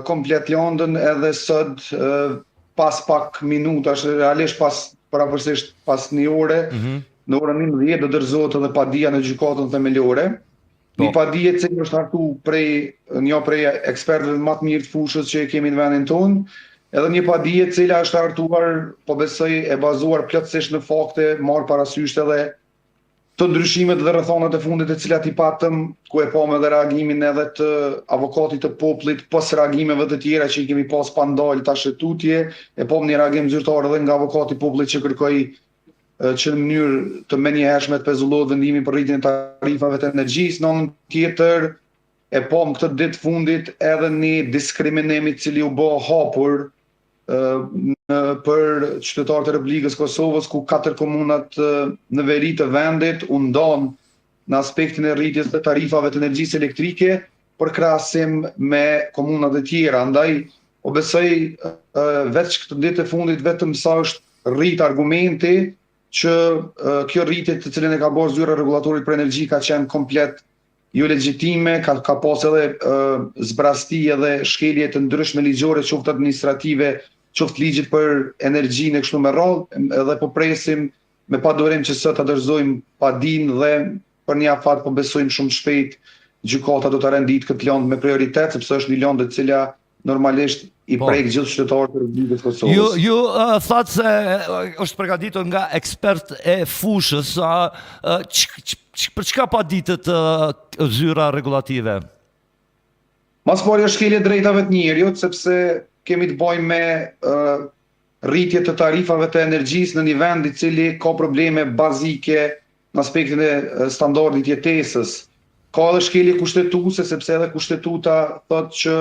komplet Londën edhe sot pas pak minutash, realisht parapërsisht pas një ore, në orën 11 do dorëzohet edhe padia në gjykatën themelore. Një padije që është hartu një prej ekspertëve më të mirë të fushës që kemi në vendin tonë, edhe një padije cila është hartuar, po besoj e bazuar plotësisht në fakte, marrë parasysh edhe të ndryshimet dhe rrethonat e fundit të cilat i patëm, ku e pam edhe reagimin edhe të avokatit të popullit, pas reagimeve të tjera që i kemi pas pa ndalë tash e tutje, e pam një reagim zyrtar edhe nga avokati i popullit që kërkoi që në mënyrë të menjëhershme të pezullohet vendimin për rritjen e tarifave të energjisë. Në anën tjetër, e pam këtë ditë fundit edhe një diskriminim i cili u bë hapur për qytetarët e Republikës Kosovës, ku 4 komunat në veri të vendit u ndan në aspektin e rritjes të tarifave të energjisë elektrike për krahasim me komunat e tjera. Andaj, o besoj veç këtë ditë e fundit vetëm sa është rrit argumenti që kjo rritje të cilën e ka bërë zyra rregullatorit për energji ka qenë komplet jo legjitime, ka pas edhe zbrasti edhe shkelje të ndryshme ligjore, qoftë administrative, qoftë ligjit për energjinë e kështu me radhë, edhe po presim me padurim që sot ta dorëzojmë padinë dhe për një afat po besojmë shumë shpejt gjykata do ta rendit këtë lëndë me prioritet, sepse është një lëndë e cila normalisht i prek gjithë qytetarët e Republikës Kosovës. Ju thatë se është përgatitur nga ekspert e fushës, për çka paditët zyra rregullative? Mas pari është shkelje drejtave të njerëzit, sepse kemi të bëjmë me rritje të tarifave të energjisë në një vend i cili ka probleme bazike në aspektin e standardit jetesës. Ka edhe shkelje kushtetuese, sepse edhe kushtetuta thotë që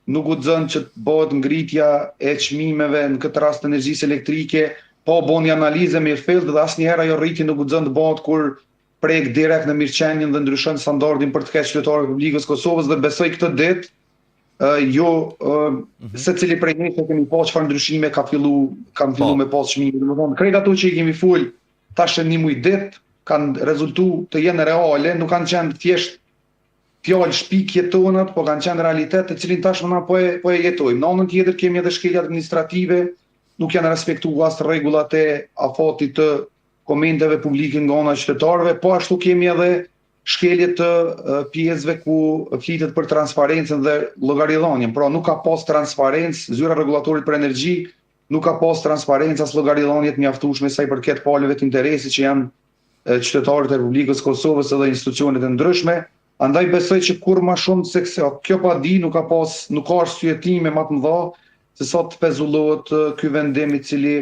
nuk guxon që të bëhet ngritja e çmimeve në këtë rast energjisë elektrike, po bën një analizë me thellë dhe asnjëherë ajo rritje nuk guxon të bëhet kur prek direkt në mirëqenien dhe ndryshon standardin për të keq qytetarët e Republikës Kosovës, dhe besoj këtë ditë secili prej nesh kemi pas çfarë ndryshime kanë fillu me pas çmime. Domethënë, krejt ato që i kemi ful tash në një muj ditë kanë rezultuar të jenë reale, nuk kanë qenë thjesht fjalë shpikje tonat, po kanë qenë realitet të cilin tashmë na po e jetojmë. Në anën tjetër kemi edhe shkelje administrative, nuk janë respektuar as rregullat e afatit të komenteve publike nga ana e qytetarëve, po ashtu kemi edhe shkelje të pjesëve ku flitet për transparencën dhe llogaridhënien. Pra nuk ka pas transparencë, zyra rregullatorit për energji nuk ka pas transparencë as llogaridhënie të mjaftueshme sa i përket palëve të interesit që janë qytetarët e Republikës Kosovës edhe institucionet e ndryshme. Andaj besoj që kur më shumë se kjo padi nuk ka arsyetime më të mëdha se sa të pezullohet ky vendim i cili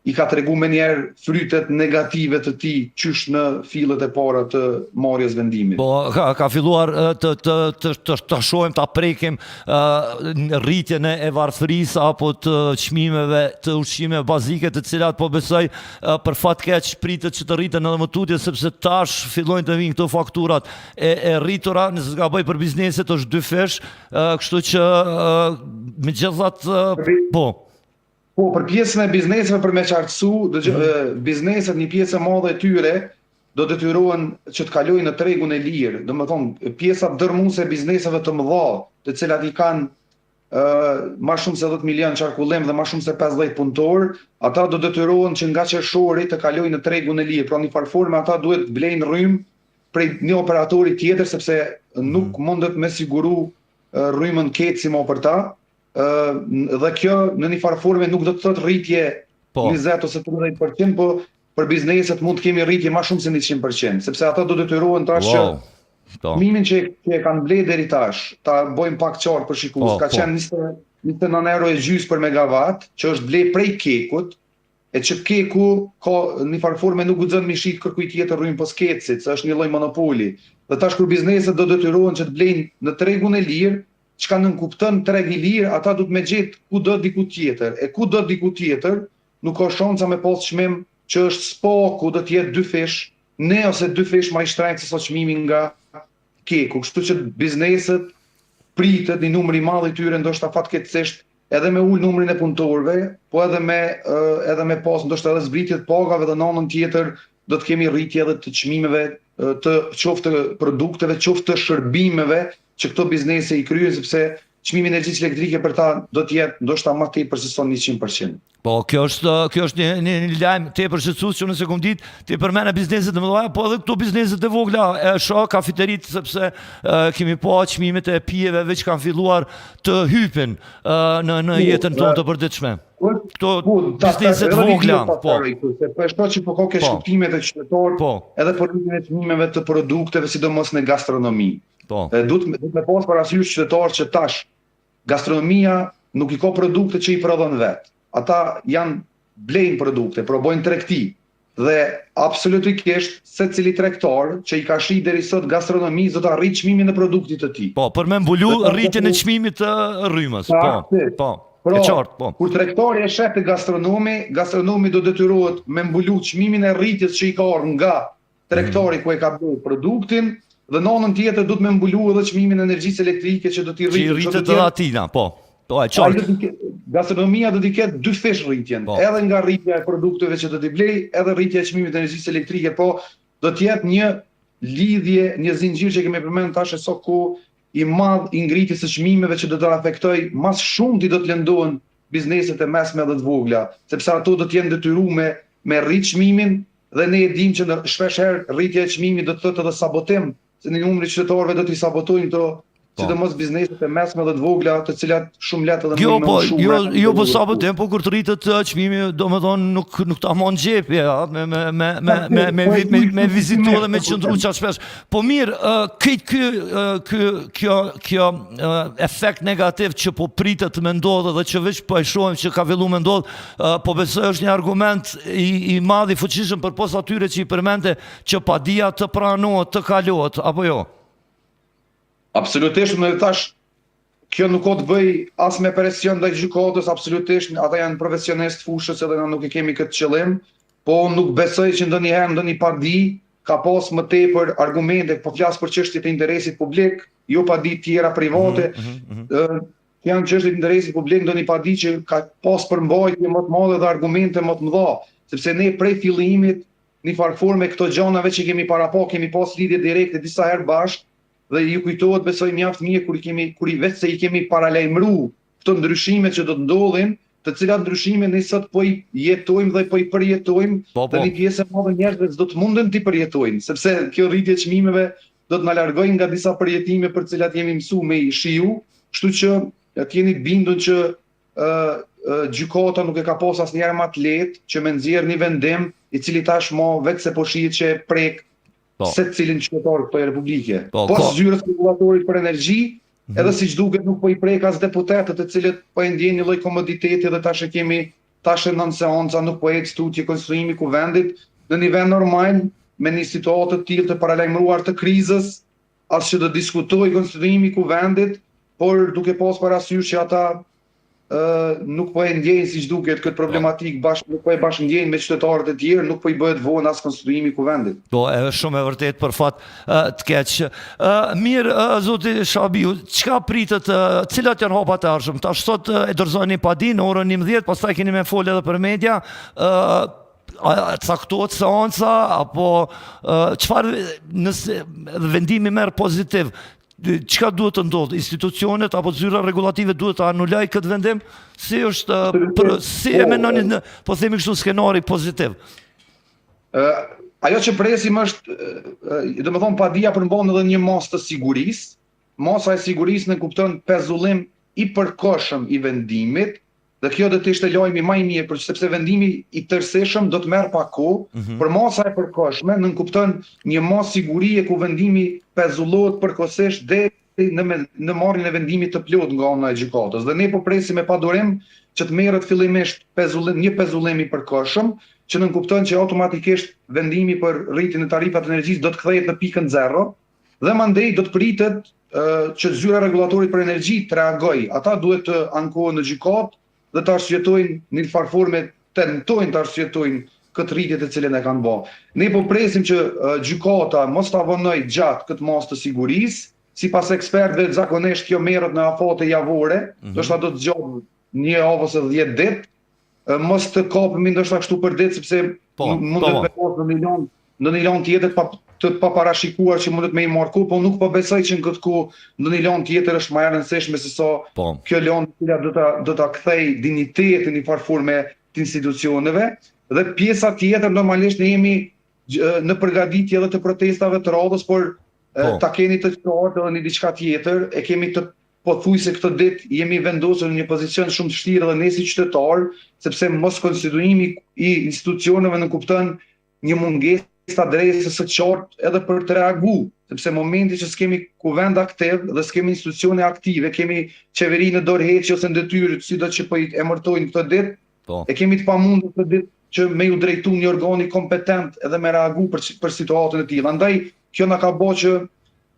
i ka tregu me njerë frytet negative të tij qysh në fillet e para të marrjes vendimit. Po, ka filluar të shohim, ta prekim rritjen e varfërisë apo të çmimeve të ushqimeve bazike, të cilat po besoj për fat keq pritet që të rriten edhe më tutje, sepse tash fillojnë të vinë këto fakturat e rritura, nëse s'ka bëj për bizneset është 2 fish, kështu që megjithatë Po, për pjesën e bizneseve për me qartësu, bizneset një pjesë e madhe e tyre do detyrohen që të kalojnë në tregun e lirë. Domethënë, pjesa dërmuese e bizneseve të mëdha, të cilat i kanë më shumë se 10 milion qarkullim dhe më shumë se 50 punëtor, ata do detyrohen që nga qershori të kalojnë në tregun e lirë. Pra një farforme ata duhet blejnë rrymë prej një operatori tjetër, sepse nuk mundet me siguru rrymën kecimo për ta. Dhe kjo në një farforme nuk do të thotë rritje 20 ose 30%, po për bizneset mund të kemi rritje më shumë se 100%, sepse ata do detyrohen tash që çmimin që e kanë blerë deri tash, ta bëjmë pak qartë për shikues, ka qenë 29 euro e gjys për megawatt, që është blerë prej kekut, e që keku ka një farforme nuk guxon mi shit kërkuj tjetër rrymë pas kecit, se është një lloj monopoli. Dhe tash kur bizneset do detyrohen që të blejnë në tregun e lirë, çka nënkupton treg i lirë, ata du të me gjetë ku do diku tjetër. E ku do diku tjetër, nuk ka shanca me pas çmim që është spa ku do të jetë 2 fish, ne ose 2 fish më i shtrenjtë se sa çmimi nga keku. Kështu që bizneset pritet një numër i madh i tyre ndoshta fatkeqësisht edhe me ul numrin e punëtorëve, po edhe me pas ndoshta edhe zbritje të pagave, dhe në anën tjetër do të kemi rritje edhe të çmimeve të qoftë produkteve, qoftë të shërbimeve që këto biznese i kryen, sepse çmimi i energjisë elektrike për ta do të jetë ndoshta më tepër se son 100%. Po, kjo është një lajm tepër shqetësues që nëse kom ditë ti përmend bizneset e mëdha, po edhe këto bizneset e vogla, e shoh kafeteritë sepse kemi pa çmimet e pijeve që kanë filluar të hypen në jetën tonë të përditshme. Këto bizneset vogla, po. Po shoh që po ka shqyrtimet e qytetarët edhe për rritjen e çmimeve të produkteve, sidomos në gastronomi. Po. Duhet me pas parasysh qytetarët që tash gastronomia nuk i ka produkte që i prodhon vet. Ata janë blejnë produkte, provojnë tregti dhe absolutikisht secili tregtar që i ka shi deri sot gastronomisë do të arrijë çmimin e produktit të tij. Po, për me mbulu rritjen e çmimit të rrymës. Po. E qartë, po. Kur tregtari e sheh te gastronomi do detyrohet me mbulu çmimin e rritjes që i ka ardhur nga tregtari ku e ka bërë produktin dhe në anën tjetër do të me mbulu edhe çmimin e energjisë elektrike që do t'i rritet. Që rritet edhe atina, po. Po, e qartë. Gastronomia do t'i ketë dy fesh rritjen, edhe nga rritja e produkteve që do t'i blej, edhe rritja e çmimit të energjisë elektrike, po do t'jetë një lidhje, një zinxhir që kemi përmendur tash sot ku i madh i ngritjes së çmimeve që do të afektoj mas shumti do të lëndohen bizneset e mesme dhe të vogla, sepse ato do të jenë detyruar me rrit çmimin dhe ne e dimë që shpesh herë rritja e çmimit do të thotë edhe sabotim, se në numrin e qytetarëve do t'i sabotojnë këto sidomos bizneset e mesme dhe të vogla, të cilat shumë lehtë edhe Jo, po sabotim, po kur të rritet çmimi, domethënë nuk ta morën xhepi, me vizitu dhe me qëndru qa shpesh. Po mirë, kjo efekt negativ që po pritet me ndodhë dhe që veç po e shohim që ka filluar me ndodhë, po besoj është një argument i madh i fuqishëm përpos atyre që i përmendte që padia të pranohet, të kalohet, apo jo? Absolutisht, në tash, kjo nuk ka të bëj as me presion ndaj gjykatës, absolutisht, ata janë profesionistë fushës edhe ne nuk e kemi këtë qëllim, po nuk besoj që ndonjëherë ndonjë padi ka pas më tepër argumente, po flas për çështje të interesit publik, jo padi tjera private, janë çështje të interesit publik, ndonjë padi që ka pas përmbajtje më të madhe dhe argumente më të mëdha, sepse ne prej fillimit në farë forme këto gjanave që kemi para pa, kemi pas lidhje direkte disa herë bashkë, dhe ju kujtohet besoj mjaft mirë kur i vetë se i kemi paralajmëruar këto ndryshime që do të ndodhin, të cilat ndryshime ne sot po i jetojmë dhe po i përjetojmë, dhe një pjesë e madhe njerëzve do të munden t'i përjetojnë, sepse kjo rritje e çmimeve do të na largojnë nga disa përjetime për të cilat jemi mësuar me i shiu, kështu që të jeni të bindur që gjykata nuk e ka pas asnjëherë më të lehtë që me nxjerr një vendim i cili tashmë vetë se po shihet që prek se cilin qytetar këtoj republike. Po zyrës regulatorit për energji, edhe si që duket nuk po i prek as deputetët e cilët po e ndjen një lloj komoditeti dhe tash e nën seanca nuk po ecë tutje konstruimi kuvendit në një vend normal me një situatë të tillë të paralajmëruar të krizës, as që të diskutoj konstruimi kuvendit, por duke pas parasysh që ata nuk po e ndjejnë si që duket këtë problematik nuk po e bashkë ndjejnë me qytetarët e tjerë, nuk po i bëhet vonë as konstruimi kuvendit. Po, e shumë e vërtet për fat të keq. Mirë, zoti Shabiu, çka pritet, cilat janë hapat e ardhshëm? Tash sot e dorëzoni padin në orën 11, pastaj keni me fol edhe për media. Caktohet seanca apo çfarë nëse vendimi merr pozitiv? Çka duhet të ndodhë? Institucionet apo zyra regulative duhet të anulojë këtë vendim? Si është, si e menoni, po themi kështu, skenari pozitiv? Ajo që presim është, domethënë padia përmban edhe një masë të sigurisë. Masa e sigurisë në kupton pezullim i përkohshëm i vendimit, dhe kjo do të ishte lajmi më i mirë, sepse vendimi i tërësishëm do të merr pak kohë, por masa e përkohshme nënkupton një masë sigurie ku vendimi pezullohet përkohësisht deri në marrjen e vendimit të plot nga ana e gjykatës. Dhe ne po presim me padurim që të merret fillimisht një pezullim i përkohshëm, që nënkupton që automatikisht vendimi për rritjen e tarifave të energjisë do të kthehet në pikën 0, dhe mandej do të pritet që zyra regulatorit për energji të reagojë. Ata duhet të ankohen në gjykatë dhe të arsyetojnë në një farë forme, tentojnë të arsyetojnë këtë rritje të cilën e kanë bërë. Ne po presim që gjykata mos ta vonojë gjatë këtë masë të sigurisë, sipas ekspertëve zakonisht kjo merret në afate javore, ndoshta do të zgjodh një javë ose 10 ditë, mos të kapemi ndoshta kështu për ditë sepse mund të vendos në një lan tjetër të paparashikuar që mundet me i marrë kohë, po nuk po besoj që në këtë kohë ndonjë lëndë tjetër është më e rëndësishme se sa Po. kjo lëndë e cila do ta kthej dinjitetin në një farë forme të institucioneve, dhe pjesa tjetër normalisht ne jemi në përgatitje edhe të protestave të radhës, por ta keni të qartë edhe një diçka tjetër, e kemi të pothuajse këtë ditë jemi vendosur në një pozicion shumë të vështirë edhe ne si qytetar, sepse mos konstituimi i institucioneve në kupton një mungesë të adresës së qartë edhe për të reaguar, sepse momenti që s'kemi kuvend aktiv dhe s'kemi institucione aktive, kemi qeveri në dorëheqje ose në detyrë, sido që po i emërtojnë këtë ditë, e kemi të pamundur këtë ditë që me ju drejtu një organi kompetent edhe me reagu për situatën e tillë. Andaj, kjo na ka bërë që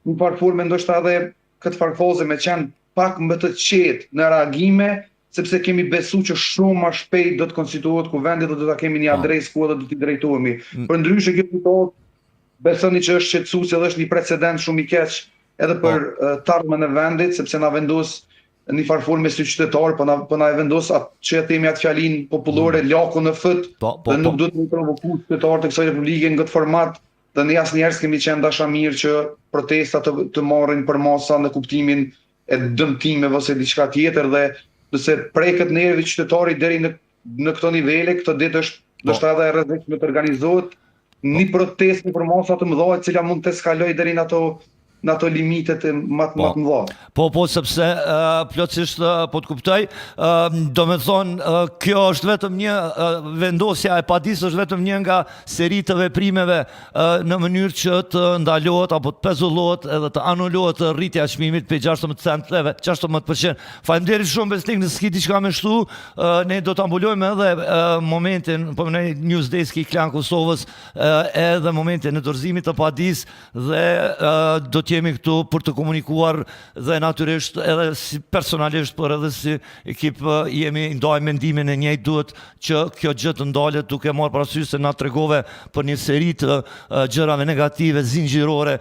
në farë forme ndoshta edhe këtë farfaze me qenë pak më të qetë në reagime, sepse kemi besu që shumë më shpejt do të konstituohet kuvendi dhe do ta kemi një adresë ku edhe do t'i drejtohemi. Përndryshe kjo situatë besoni që është shqetësuese dhe është një precedent shumë i keq edhe për të ardhmen e vendit, sepse na vendos në një farë forme si qytetar, po na e vendos atë që e themi atë fjalinë popullore, laku në fët, dhe nuk do të provokuar qytetarët e kësaj republike në këtë format, dhe ne asnjëherë s'kemi qenë dashamirë që protestat të marrin për masa në kuptimin e dëmtimeve ose diçka tjetër, dhe nëse preket nervi qytetarit deri në këto nivele, këtë ditë është ndoshta edhe e rrezikshme të organizohet një protestë për masa të mëdha, e cila mund të eskalojë deri në ato limitet e më të mëdha. Po, sepse plotësisht po të kuptoj, do me thonë, kjo është vetëm një vendosja e padisë, është vetëm një nga seri të veprimeve në mënyrë që të ndalohet apo të pezullohet edhe të anulohet rritja e çmimit për 16%. Faleminderit shumë Besnik, nëse s'ki diçka me shtu, ne do ta mbulojmë edhe momentin, po në News Desk i Klan Kosovës, edhe momentin e dorëzimit të padisë, dhe do të jemi këtu për të komunikuar, dhe natyrisht edhe si personalisht, por edhe si ekip jemi ndaj mendimin e njëjtë, duhet që kjo gjë të ndalet, duke marrë parasysh se na tregove për një seri të gjërave negative zinxhirore